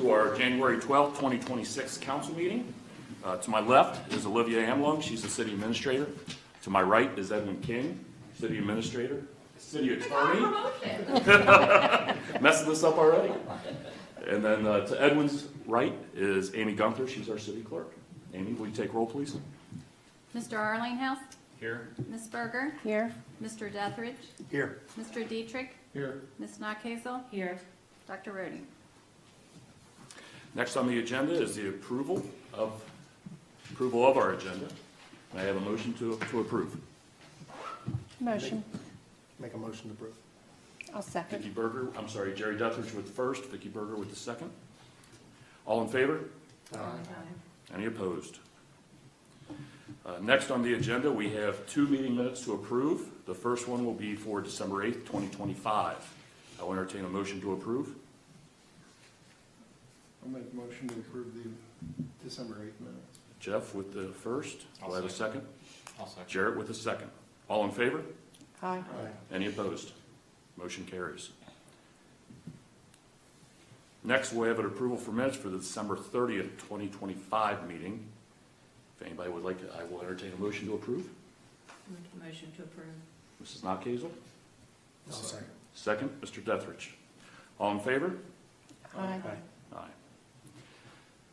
to our January 12th, 2026 council meeting. To my left is Olivia Amlung, she's the city administrator. To my right is Edwin King, city administrator, city attorney. Messing this up already. And then to Edwin's right is Amy Gunther, she's our city clerk. Amy, will you take roll, please? Mr. Arlinghouse? Here. Ms. Berger? Here. Mr. Dethridge? Here. Mr. Dietrich? Here. Ms. Notkazel? Here. Dr. Rhodey? Next on the agenda is the approval of our agenda. May I have a motion to approve? Motion. Make a motion to approve. I'll second. Jerry Dethridge with the first, Vicky Berger with the second. All in favor? Any opposed? Next on the agenda, we have 2 meeting minutes to approve. The first one will be for December 8th, 2025. I will entertain a motion to approve. I'll make a motion to approve the December 8th minutes. Jeff with the first. Do I have a second? I'll second. Jarrett with the second. All in favor? Aye. Any opposed? Motion carries. Next, we have an approval for minutes for the December 30th, 2025 meeting. If anybody would like to, I will entertain a motion to approve. Motion to approve. Mrs. Notkazel? I'll second. Second, Mr. Dethridge. All in favor? Aye. Aye.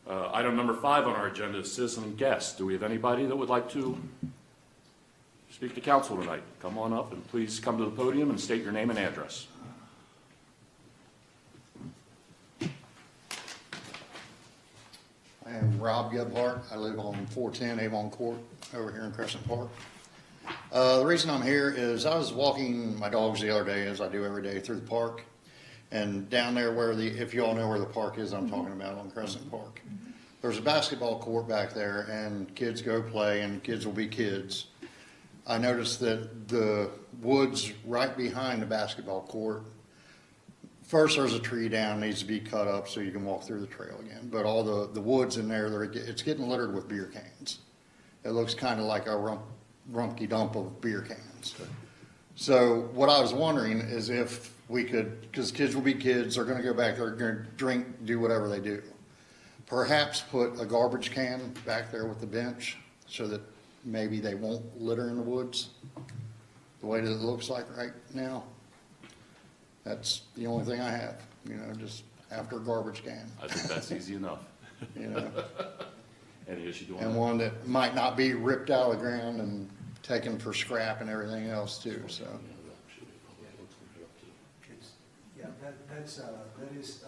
Item number 5 on our agenda is citizen and guests. Do we have anybody that would like to speak to council tonight? Come on up and please come to the podium and state your name and address. I am Rob Gebhardt. I live on 410 Avon Court over here in Crescent Park. The reason I'm here is I was walking my dogs the other day, as I do every day, through the park. And down there where if you all know where the park is I'm talking about on Crescent Park, there's a basketball court back there and kids go play and kids will be kids. I noticed that the woods right behind the basketball court, first there's a tree down, needs to be cut up so you can walk through the trail again. But all the woods in there, it's getting littered with beer cans. It looks kind of like a rumpy dump of beer cans. Okay. So what I was wondering is if we could, because kids will be kids, they're going to go back there, they're going to drink, do whatever they do. Perhaps put a garbage can back there with the bench so that maybe they won't litter in the woods the way that it looks like right now. That's the only thing I have, just after a garbage can, I think that's easy enough. Any issue doing that? And one that might not be ripped out of the ground and taken for scrap and everything else too, so. Yeah, that is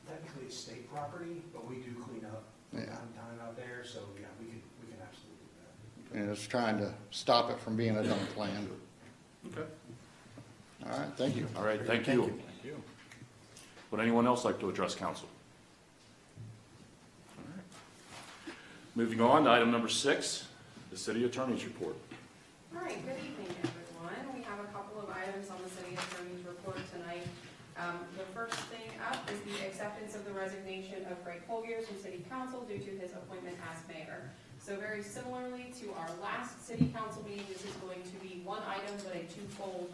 technically state property, but we do clean up from time to time out there, so yeah, we can absolutely do that. And it's trying to stop it from being a dump land. Okay. All right, thank you. All right, thank you. Thank you. Would anyone else like to address council? All right. Moving on to item number 6, the city attorney's report. All right, good evening, everyone. We have a couple of items on the city attorney's report tonight. The first thing up is the acceptance of the resignation of Greg Colliers from city council due to his appointment as mayor. So very similarly to our last city council meeting, this is going to be one item but a twofold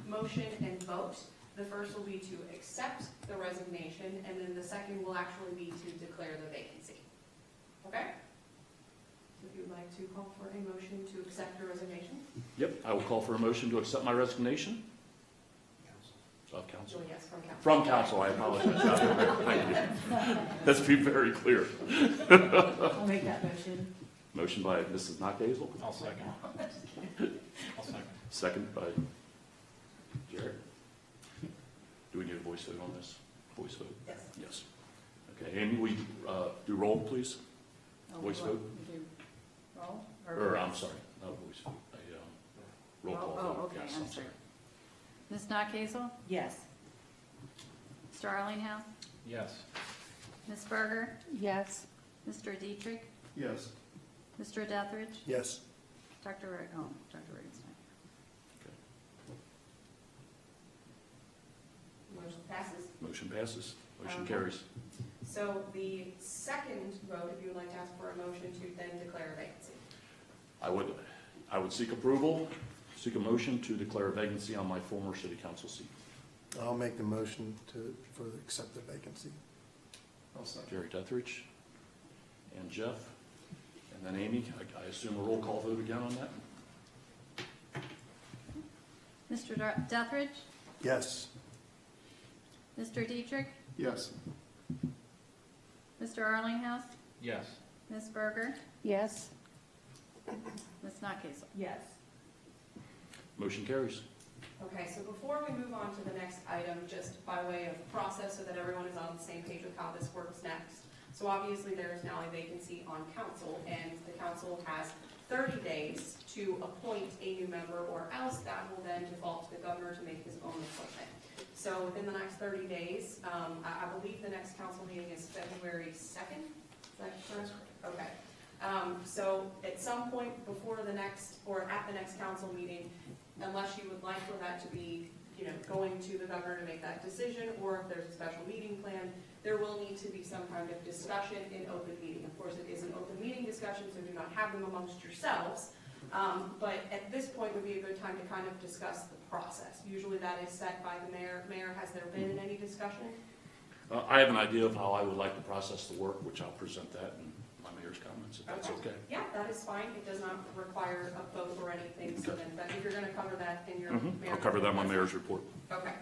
motion and vote. The first will be to accept the resignation, and then the second will actually be to declare the vacancy. Okay? If you would like to call for a motion to accept the resignation? Yep, I will call for a motion to accept my resignation. Of council. Well, yes, from council. From council, I apologize. Thank you. Let's be very clear. I'll make that motion. Motion by Mrs. Notkazel. I'll second. I'll second. Second by Jared. Do we need a voice vote on this? Voice vote? Yes. Yes. Okay, Amy, will you do roll, please? Voice vote? Roll? Or, I'm sorry, not a voice vote, a roll call vote. Oh, okay, Yes, I'm sorry. Ms. Notkazel? Yes. Mr. Arlinghouse? Yes. Ms. Berger? Yes. Mr. Dietrich? Yes. Mr. Dethridge? Yes. Dr. Rhodey's not. Motion passes. Motion passes. Motion Okay. carries. So the second vote, if you would like to ask for a motion to then declare a vacancy. I would seek a motion to declare a vacancy on my former city council seat. I'll make the motion to accept the vacancy. I'll second. Jerry Duthridge, and Jeff, and then Amy. I assume a roll call vote again on that? Mr. Duthridge, Yes. Mr. Dietrich, Yes. Mr. Arlinghouse, Yes. Ms. Berger, Yes. Ms. Notchisel. Yes. Motion carries. Okay, so before we move on to the next item, just by way of process so that everyone is on the same page with how this works next. So obviously, there is now a vacancy on council, and the council has 30 days to appoint a new member, or else that will then default to the governor to make his own appointment. So within the next 30 days, I believe the next council meeting is February 2nd, is that correct? Okay. So at some point before the next, or at the next council meeting, unless you would like for that to be, going to the governor to make that decision, or if there's a special meeting plan, there will need to be some kind of discussion in open meeting. Of course, it is an open meeting discussion, so do not have them amongst yourselves. But at this point would be a good time to kind of discuss the process. Usually that is set by the mayor. Mayor, has there been any discussion? I have an idea of how I would like the process to work, which I'll present that in my mayor's comments, if that's okay. Yeah, that is fine. It does not require a vote or anything, so then, but if you're gonna cover that in your mayor's. I'll cover that in my mayor's report. Okay,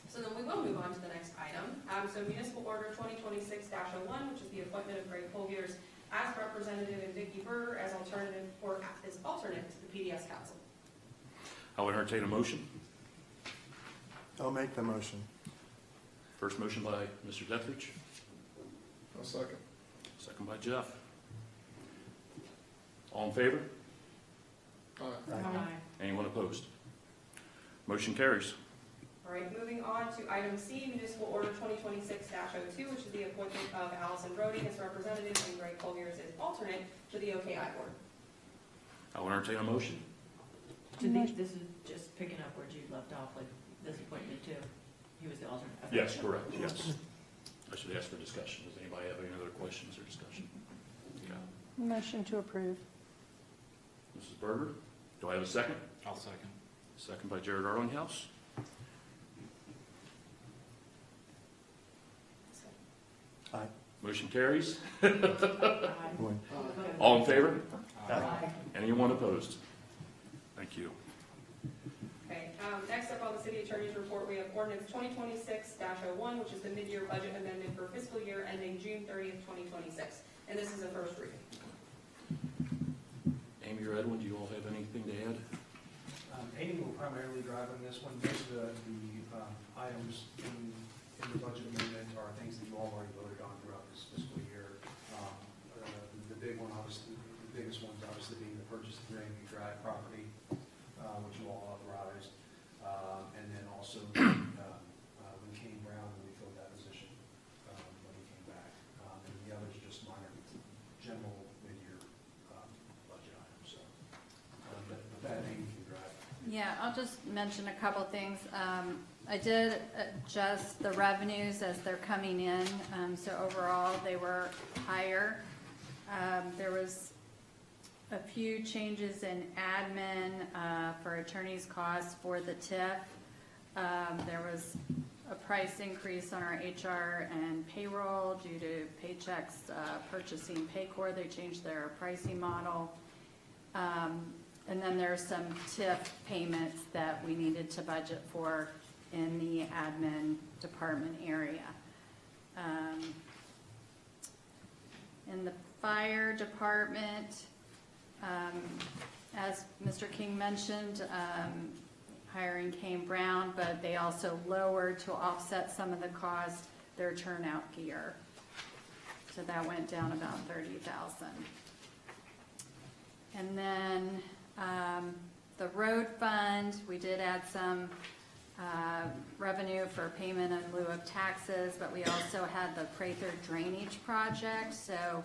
so then we will move on to the next item. So municipal order 2026-01, which is the appointment of Greg Polgiers as representative and Vicky Berger as alternative, or as alternate to the PDS council. I will entertain a motion. I'll make the motion. First motion by Mr. Dethridge, I'll second. second by Jeff. All in favor? Aye. Anyone opposed? Motion carries. All right, moving on to item C, municipal order 2026-02, which is the appointment of Allison Brody as representative and Greg Polgiers as alternate to the OKI board. I will entertain a motion. This is just picking up where Jude left off with this appointment too. He was the alternate. Okay. Yes, correct, yes. I should ask for discussion. Does anybody have any other questions or discussion? Yeah. Motion to approve. Mrs. Berger, do I have a second? I'll second. Second by Jared Arlinghouse. Aye. Motion carries. Aye. All in favor? Aye. Anyone opposed? Thank you. Okay, next up on the city attorney's report, we have ordinance 2026-01, which is the mid-year budget amendment for fiscal year ending June 30th, 2026. And this is a first reading. Amy or Edwin, do you all have anything to add? Amy will primarily drive on this one. Most of the items in the budget amendment are things that you all already voted on throughout this fiscal year. The big one, obviously, the biggest ones obviously being the purchase of Grandview Drive property, which you all authorized. And then also when Kane Brown, when we filled that position when he came back. And the others are just minor, general mid-year budget items. So, but that Amy can drive. Yeah, I'll just mention a couple things. I did adjust the revenues as they're coming in, so overall they were higher. There was a few changes in admin for attorney's costs for the TIF. There was a price increase on our HR and payroll due to Paychex purchasing Paycor. They changed their pricing model. And then there's some TIF payments that we needed to budget for in the admin department area. In the fire department, as Mr. King mentioned, hiring Kane Brown, but they also lowered to offset some of the cost their turnout gear. So that went down about 30,000. And then the road fund, we did add some revenue for payment in lieu of taxes, but we also had the Prather drainage project, so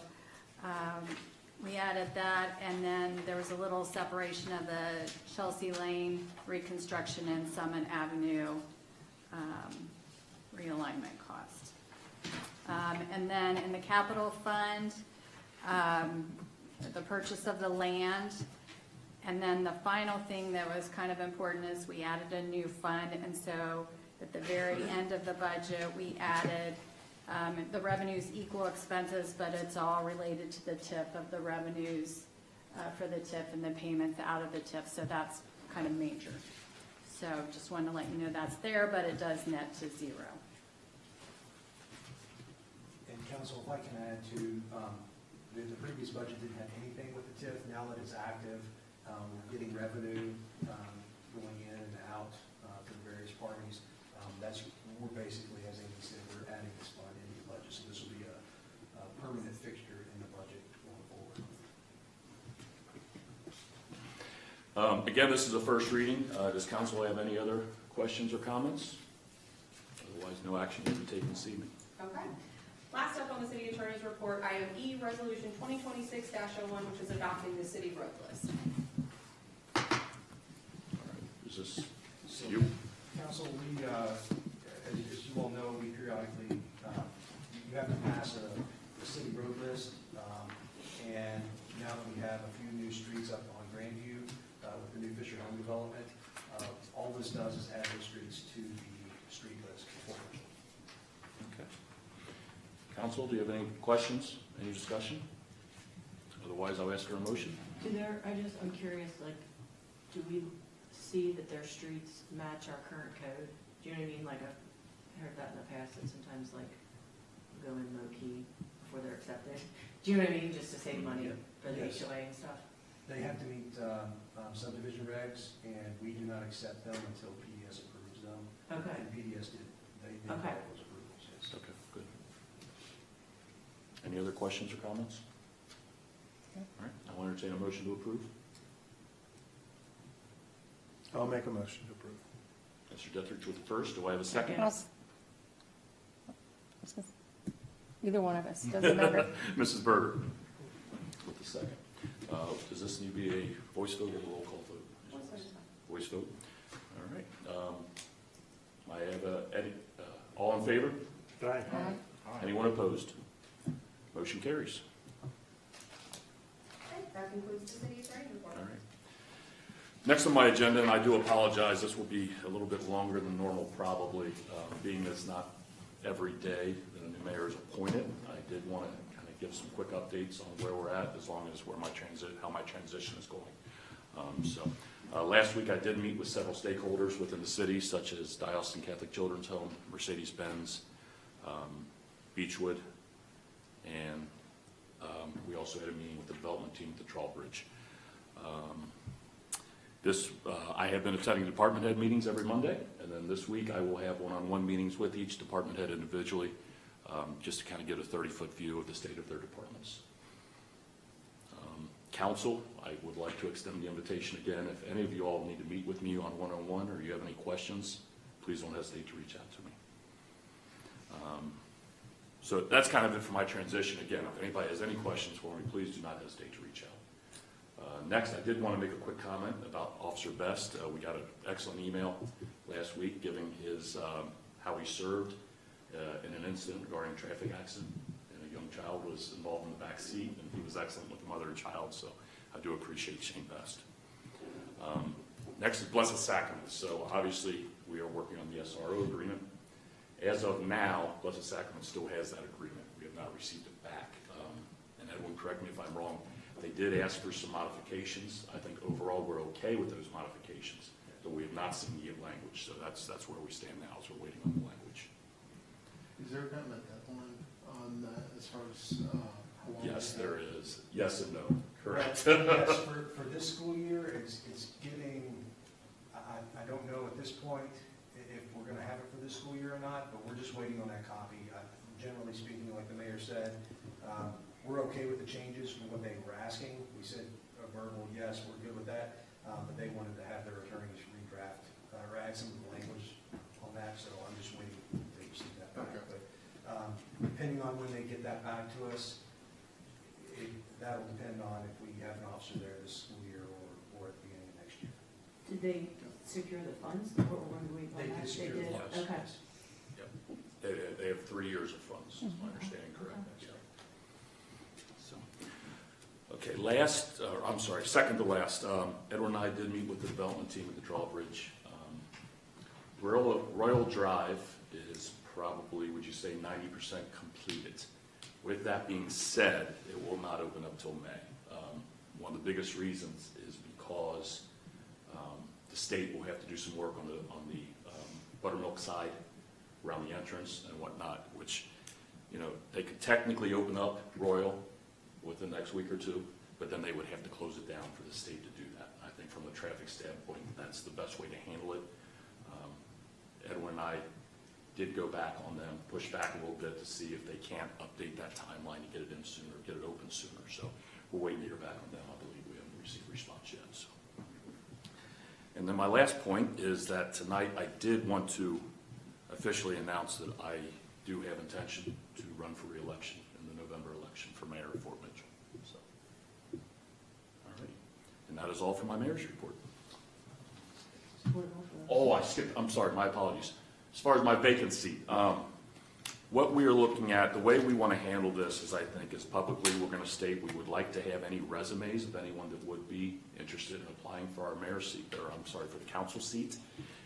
we added that, and then there was a little separation of the Chelsea Lane reconstruction and Summit Avenue realignment cost. And then in the capital fund, the purchase of the land. And then the final thing that was kind of important is we added a new fund, and so at the very end of the budget, we added The revenues equal expenses, but it's all related to the TIF of the revenues for the TIF and the payments out of the TIF, so that's kind of major. So just wanted to let you know that's there, but it does net to zero. And council, if I can add to, the previous budget didn't have anything with the TIF. Now that it's active, we're getting revenue going in and out for the various parties. We're basically, as Amy said, we're adding this fund into the budget, so this will be a permanent fixture in the budget going forward. Again, this is a first reading. Does council have any other questions or comments? Otherwise, no action will be taken this evening. Okay. Last up on the city attorney's report, item E, resolution 2026-01, which is adopting the city road list. All right. Is this you? Council, as you all know, we periodically, you have to pass a city road list, and now that we have a few new streets up on Grandview with the new Fisher Home development, all this does is add those streets to the street list. Okay. Council, do you have any questions, any discussion? Otherwise, I'll ask for a motion. I'm curious, like, do we see that their streets match our current code? Do you know what I mean? Like, I've heard that in the past, that sometimes, like, go in low-key before they're accepted. Do you know what I mean? Just to save money for the Yes. HOA and stuff? They have to meet subdivision regs, and we do not accept them until PDS approves them. Okay. And PDS did, they did all Okay. those approvals, yes. Okay, good. Any other questions or comments? All right, I'll entertain a motion to approve. I'll make a motion to approve. Mr. Dethridge with the first. Do I have a second? Either one of us, doesn't matter. Mrs. Berger with the second. Does this need to be a voice vote or a roll call vote? Voice vote. All right. I have Eddie. All in favor? Aye. Anyone opposed? Motion carries. Okay, that concludes the city attorney's report. All right. Next on my agenda, and I do apologize, this will be a little bit longer than normal probably, being that it's not every day that a new mayor is appointed. I did want to kind of give some quick updates on where we're at, as long as how my transition is going. Last week I did meet with several stakeholders within the city, such as Diocesan Catholic Children's Home, Mercedes-Benz, Beechwood, and we also had a meeting with the development team at the Drawbridge. I have been attending department head meetings every Monday, and then this week I will have one-on-one meetings with each department head individually, just to kind of get a 30-foot view of the state of their departments. Council, I would like to extend the invitation again. If any of you all need to meet with me on one-on-one, or you have any questions, please don't hesitate to reach out to me. So that's kind of it for my transition. Again, if anybody has any questions for me, please do not hesitate to reach out. Next, I did want to make a quick comment about Officer Best. We got an excellent email last week giving his how he served in an incident regarding a traffic accident, and a young child was involved in the back seat, and he was excellent with the mother and child. So I do appreciate Shane Best. Next is Blessed Sacraments. So obviously we are working on the SRO agreement. As of now, Blessed Sacrament still has that agreement. We have not received it back. And Edwin, correct me if I'm wrong, they did ask for some modifications. I think overall we're okay with those modifications, but we have not seen the language. So that's where we stand now, is we're waiting on the language. Is there kind of a deadline on that as far as how long? Yes, there is. Yes and no. Correct. Yes, for this school year, it's getting, I don't know at this point if we're gonna have it for this school year or not, but we're just waiting on that copy. Generally speaking, like the mayor said, we're okay with the changes from what they were asking. We said a verbal, yes, we're good with that, but they wanted to have their attorneys redraft or add some of the language on that, so I'm just waiting to receive that back. Okay. But depending on when they get that back to us, that'll depend on if we have an officer there this school year or at the beginning of next year. Did they secure the funds, or when do we? They did secure the funds. Okay. Yep. They have 3 years of funds, is my understanding correct? Yeah. So, okay, second to last, Edward and I did meet with the development team at the Drawbridge. Royal Drive is probably, would you say, 90% completed. With that being said, it will not open up till May. One of the biggest reasons is because the state will have to do some work on the buttermilk side around the entrance and whatnot, which, you know, they could technically open up Royal within the next week or two, but then they would have to close it down for the state to do that. I think from a traffic standpoint, that's the best way to handle it. Edwin and I did go back on them, push back a little bit to see if they can't update that timeline to get it in sooner, get it open sooner. So we're waiting to hear back on them. I believe we haven't received a response yet. So. And then my last point is that tonight I did want to officially announce that I do have intention to run for re-election in the November election for mayor of Fort Mitchell. So, all right. And that is all for my mayor's report. Oh, I skipped, I'm sorry, my apologies. As far as my vacancy, what we are looking at, the way we want to handle this is, I think, is publicly we're going to state we would like to have any resumes of anyone that would be interested in applying for our mayor's seat, or I'm sorry, for the council seat.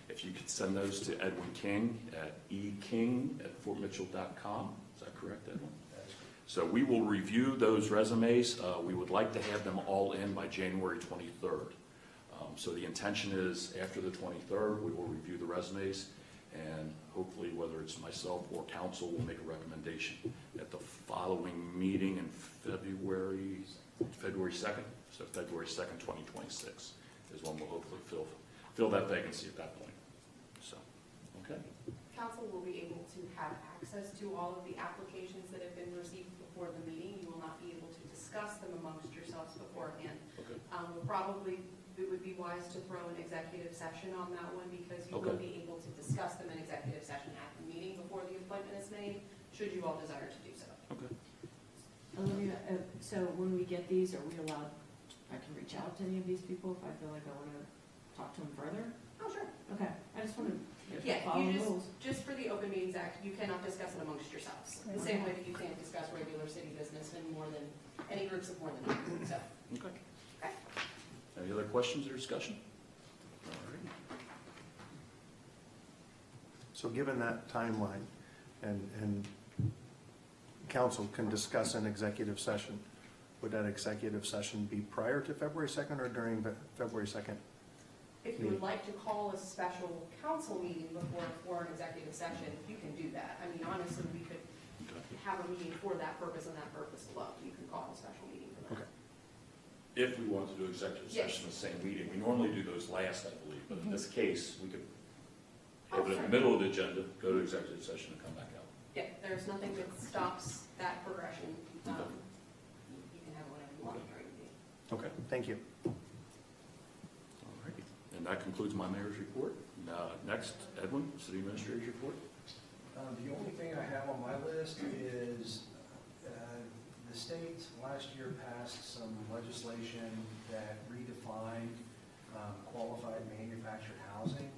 If you could send those to Edwin King at eking@fortmitchell.com. Is that correct, Edwin? So we will review those resumes. We would like to have them all in by January 23rd. So the intention is after the 23rd, we will review the resumes, and hopefully whether it's myself or council will make a recommendation at the following meeting in February 2nd. So February 2nd, 2026 is when we'll hopefully fill that vacancy at that point. So, okay. Council will be able to have access to all of the applications that have been received before the meeting. You will not be able to discuss them amongst yourselves beforehand. Okay. It would be wise to throw an executive session on that one, because you will Okay. be able to discuss them in executive session at the meeting before the appointment is made, should you all desire to do so. Okay. Olivia, so when we get these, are we allowed, I can reach out to any of these people if I feel like I want to talk to them further? Oh, sure. Okay, I just want to Yeah, follow you the rules. just for the Open Meetings Act, you cannot discuss it amongst yourselves. The same way that you can't discuss regular city business in more than, any groups of more than one, so. Okay. Okay. Any other questions or discussion? All right. So given that timeline, and council can discuss an executive session, would that executive session be prior to February 2nd or during February 2nd? If you would like to call a special council meeting before for an executive session, you can do that. I mean, honestly, we could have a meeting for that purpose and that purpose alone. You can call a special meeting for that. Okay. If we want to do executive session in the same meeting, we normally do those last, I believe, but in this case, we could have it in the middle of the agenda, go to executive session and come back out. Yeah, there's nothing that stops that progression. You can have it whenever you want during the meeting. Okay, thank you. All righty. And that concludes my mayor's report. Next, Edwin, city administrator's report. The only thing I have on my list is the state last year passed some legislation that redefined qualified manufactured housing,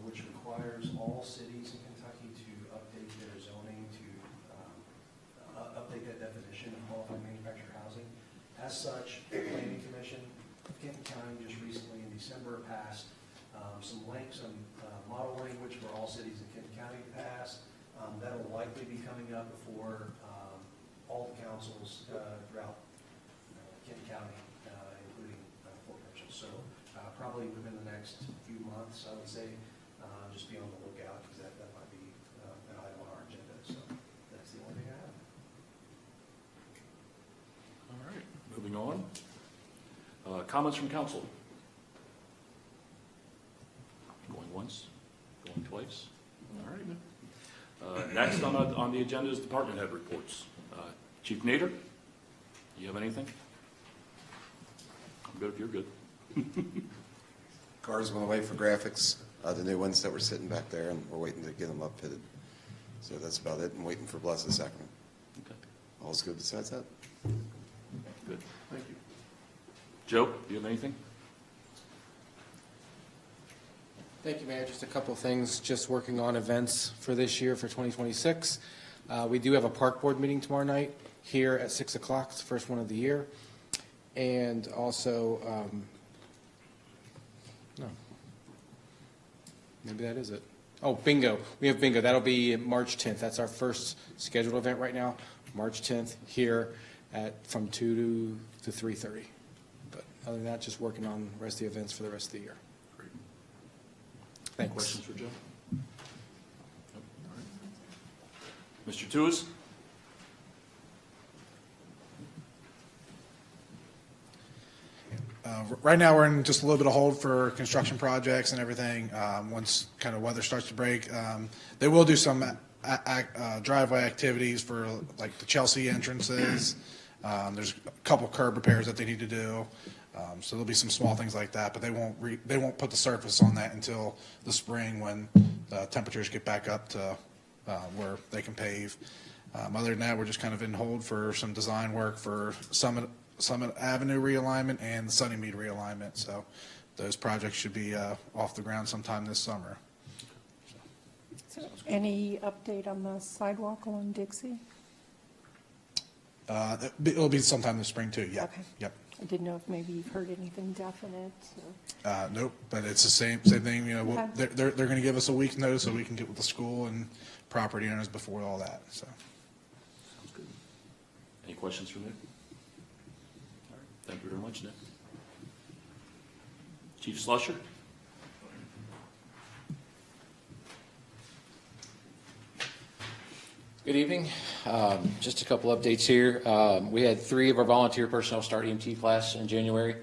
which requires all cities in Kentucky to update their zoning to update that definition of qualified manufactured housing. As such, the Planning Commission of Kenton County just recently in December passed some model language for all cities in Kenton County to pass. That'll likely be coming up before all the councils throughout Kenton County, including Fort Mitchell. So probably within the next few months, I would say, just be on the lookout, because that might be an item on our agenda. So that's the only thing I have. All right, moving on. Comments from council? Going once, going twice. All right. Next on the agenda is department head reports. Chief Nader, do you have anything? I'm good if you're good. Cars went away for graphics, the new ones that were sitting back there, and we're waiting to get them upfitted. So that's about it. I'm waiting for Blessed Sacrament. Okay, All's good besides that. good. Thank you. Joe, do you have anything? Thank you, Mayor. Just a couple of things, just working on events for this year for 2026. We do have a park board meeting tomorrow night here at 6 o'clock. It's the first one of the year. And also, no, maybe that is it. Oh, bingo. We have bingo. That'll be March 10th. That's our first scheduled event right now, March 10th, here from 2 to 3:30. But other than that, just working on the rest of the events for the rest of the year. Great. Any Thanks. questions for Joe? Nope. All right. Mr. Tuis? Right now, we're in just a little bit of hold for construction projects and everything. Once kind of weather starts to break, they will do some driveway activities for like the Chelsea entrances. There's a couple curb repairs that they need to do. So there'll be some small things like that, but they won't put the surface on that until the spring when the temperatures get back up to where they can pave. Other than that, we're just kind of in hold for some design work for Summit Avenue realignment and the Sunnymead realignment. So those projects should be off the ground sometime this summer. So any update on the sidewalk along Dixie? It'll be sometime this spring too. Yeah. Okay. Yep. I didn't know if maybe you've heard anything definite. Or... Nope. But it's the same thing. You know, Okay. they're going to give us a week's notice so we can get with the school and property owners before all that. So. Sounds good. Any questions for Nick? All right. Thank you very much, Nick. Chief Slusher? Good evening. Just a couple updates here. We had 3 of our volunteer personnel start EMT class in January.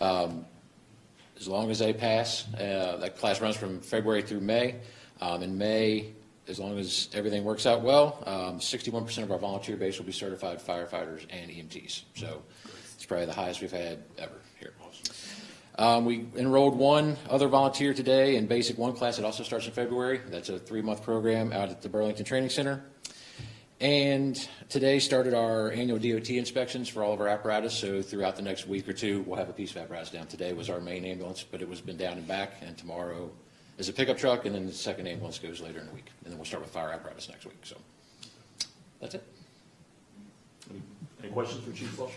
As long as they pass, that class runs from February through May. In May, as long as everything works out well, 61% of our volunteer base will be certified firefighters and EMTs. So it's probably the highest we've had ever here. We enrolled 1 other volunteer today in Basic 1 class. It also starts in February. That's a 3-month program out at the Burlington Training Center. And today started our annual DOT inspections for all of our apparatus. So throughout the next week or 2, we'll have a piece of apparatus down. Today was our main ambulance, but it was been down and back. And tomorrow is a pickup truck, and then the second ambulance goes later in the week. And then we'll start with fire apparatus next week. So that's it. Any questions for Chief Slusher?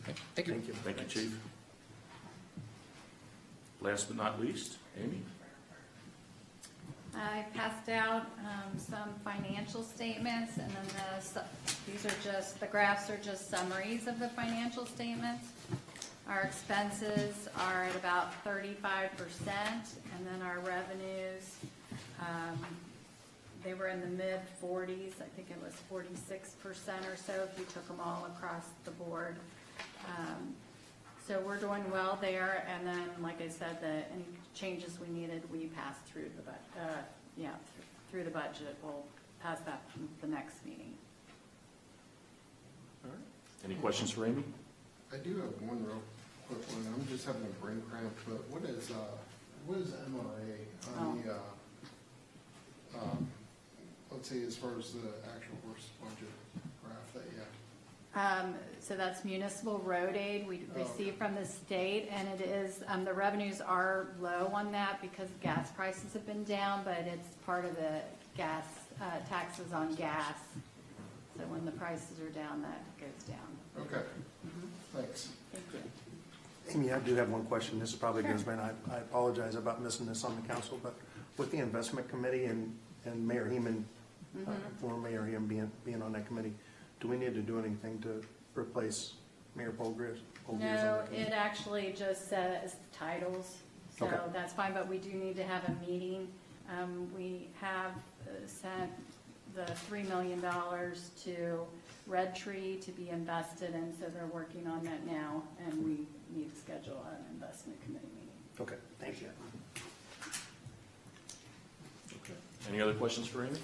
Okay. Thank you. Thank you, Chief. Last but not least, Amy? I passed out some financial statements, and then these are just, the graphs are just summaries of the financial statements. Our expenses are at about 35%, and then our revenues, they were in the mid-40s. I think it was 46% or so if you took them all across the board. So we're doing well there, and then, like I said, any changes we needed, we passed through through the budget. We'll pass that from the next meeting. All right. Any questions for Amy? I do have one real quick one. I'm just having a brain cramp, but what is MRA on the, let's say as far as the actual worst budget graph that you have? So that's municipal road aid we receive from the state, and it is, the revenues are low on that because gas prices have been down, but it's part of the gas, taxes on gas. So when the prices are down, that goes down. Okay, thanks. Thank you. Amy, I do have one question. This probably goes back. I apologize about missing this on the council, but with the investment committee and Mayor Heeman, former Mayor Heeman being on that committee, do we need to do anything to replace Mayor Polgris? No, it actually just says titles, so Okay. that's fine, but we do need to have a meeting. We have sent the $3 million to Red Tree to be invested in, so they're working on that now, and we need to schedule an investment committee meeting. Okay, thank you. Okay. Any other questions for Amy?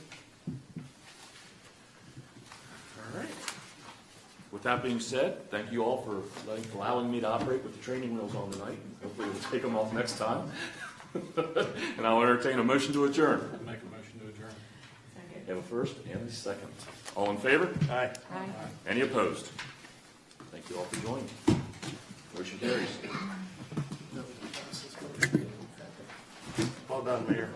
All right. With that being said, thank you all for allowing me to operate with the training wheels on tonight. Hopefully we'll take them off next time. And I'll entertain a motion to adjourn. Make a motion to adjourn. Second. We have a first and a second. All in favor? Aye. Aye. Any opposed? Thank you all for joining. Motion carries. Well done, Mayor.